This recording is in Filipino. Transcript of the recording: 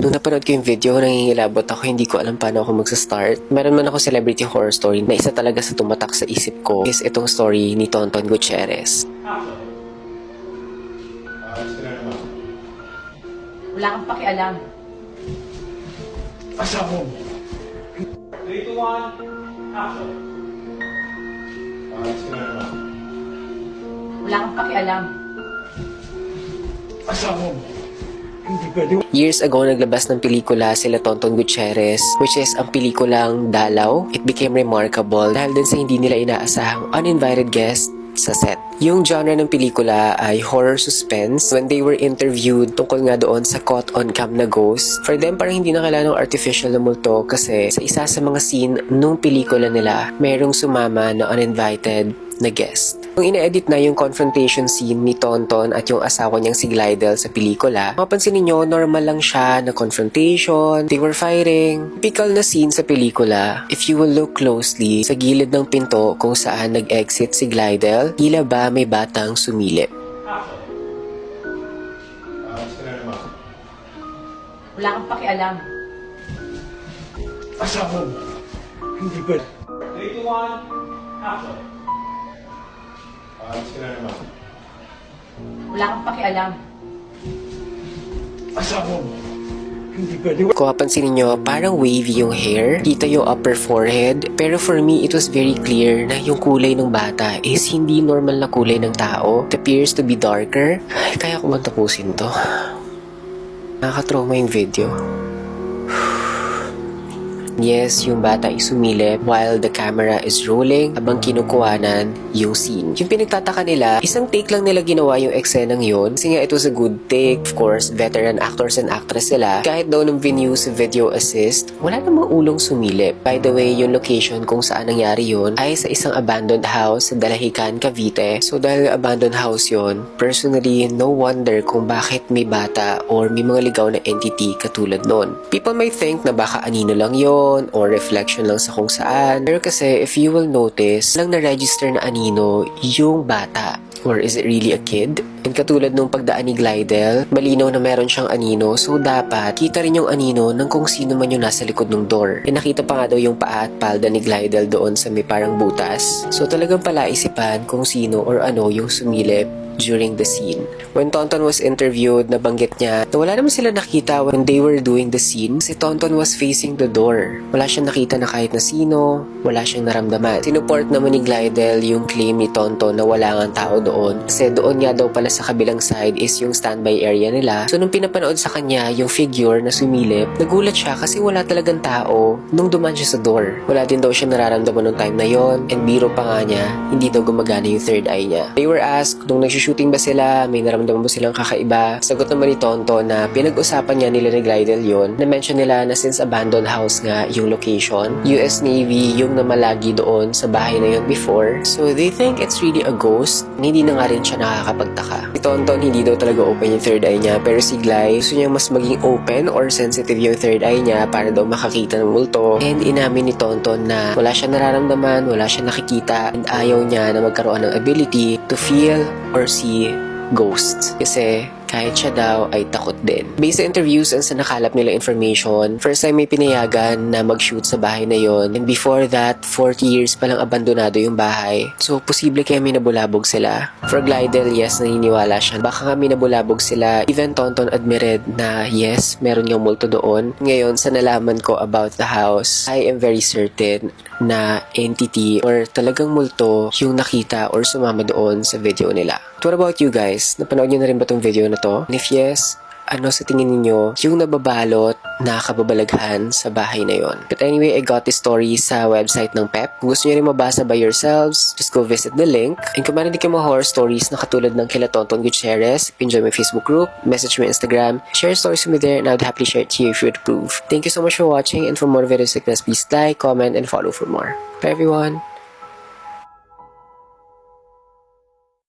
Nung napanood ko yung video, nangingilabot ako, hindi ko alam paano ako magsa-start. Meron man ako celebrity horror story na isa talaga sa tumatak sa isip ko is itong story ni Tonton Gutierrez. Wala kang pakialam. Asa mo? 3, 2, 1, action. Wala kang pakialam. Asa mo? Hindi pwede. Years ago, naglabas ng pelikula sila Tonton Gutierrez, which is ang pelikulang Dalaw. It became remarkable dahil din sa hindi nila inaasahang uninvited guest sa set. Yung genre ng pelikula ay horror suspense. When they were interviewed tungkol nga doon sa caught on cam na ghost, for them parang hindi na kailangan ng artificial na multo kasi sa isa sa mga scene nung pelikula nila, merong sumama na uninvited na guest. Nung ina-edit na yung confrontation scene ni Tonton at yung asawa niyang si Glidel sa pelikula, mapansin niyo normal lang siya na confrontation, they were fighting. Typical na scene sa pelikula, if you will look closely, sa gilid ng pinto kung saan nag-exit si Glidel, tila ba may batang sumilip. Wala kang pakialam. Asa mo? Hindi pwede. 3, 2, 1, action. Wala kang pakialam. Asa mo? Hindi pwede. Kung mapansin niyo, parang wavy yung hair, kita yung upper forehead, pero for me, it was very clear na yung kulay ng bata is hindi normal na kulay ng tao. It appears to be darker. Ay, kaya ko man tapusin to. Nakaka-trauma yung video. Yes, yung bata ay sumilip while the camera is rolling habang kinukuhanan yung scene. Yung pinagtataka nila, isang take lang nila ginawa yung eksenang yun kasi nga it was a good take. Of course, veteran actors and actress sila. Kahit daw nung venue sa video assist, wala namang ulong sumilip. By the way, yung location kung saan nangyari yun ay sa isang abandoned house sa Dalahican, Cavite. So dahil abandoned house yun, personally, no wonder kung bakit may bata or may mga ligaw na entity katulad nun. People might think na baka anino lang yun or reflection lang sa kung saan. Pero kasi if you will notice, lang na-register na anino yung bata. Or is it really a kid? And katulad nung pagdaan ni Glidel, malinaw na meron siyang anino, so dapat kita rin yung anino ng kung sino man yung nasa likod ng door. E nakita pa nga daw yung paa at palda ni Glidel doon sa may parang butas. So talagang palaisipan kung sino or ano yung sumilip during the scene. When Tonton was interviewed, nabanggit niya na wala naman sila nakita when they were doing the scene. Si Tonton was facing the door. Wala siyang nakita na kahit na sino, wala siyang naramdaman. Sinuport naman ni Glidel yung claim ni Tonton na wala nga tao doon. Kasi doon nga daw pala sa kabilang side is yung standby area nila. So nung pinapanood sa kanya yung figure na sumilip, nagulat siya kasi wala talagang tao nung duman siya sa door. Wala din daw siya nararamdaman nung time na yon, and biro pa nga niya, hindi daw gumagana yung third eye niya. They were asked nung nagsushooting ba sila, may naramdaman ba silang kakaiba. Sagot naman ni Tonton na pinag-usapan niya nila ni Glidel yon. Na-mention nila na since abandoned house nga yung location, US Navy yung namalagi doon sa bahay na yon before. So they think it's really a ghost. Hindi na nga rin siya nakakapagtaka. Si Tonton hindi daw talaga open yung third eye niya, pero si Glay gusto niya mas maging open or sensitive yung third eye niya para daw makakita ng multo. And inamin ni Tonton na wala siya nararamdaman, wala siya nakikita, and ayaw niya na magkaroon ng ability to feel or see ghosts. Kasi kahit siya daw ay takot din. Based sa interviews and sa nakalap nila information, first time may pinayagan na mag-shoot sa bahay na yon. And before that, 40 years palang abandonado yung bahay. So, posible kaya may nabulabog sila. For Glidel, yes, naniniwala siya. Baka nga may nabulabog sila. Even Tonton admitted na yes, meron yung multo doon. Ngayon, sa nalaman ko about the house, I am very certain na entity or talagang multo yung nakita or sumama doon sa video nila. What about you guys? Napanood nyo na rin ba tong video na to? And if yes, ano sa tingin ninyo yung nababalot na kababalaghan sa bahay na yon? But anyway, I got this story sa website ng PEP. Kung gusto nyo rin mabasa by yourselves, just go visit the link. And kung meron din kayo mga horror stories na katulad ng kila Tonton Gutierrez, enjoy my Facebook group, message me Instagram, share stories with me there, and I would happily share it to you if you would approve. Thank you so much for watching, and for more videos like this, please like, comment, and follow for more. Bye everyone!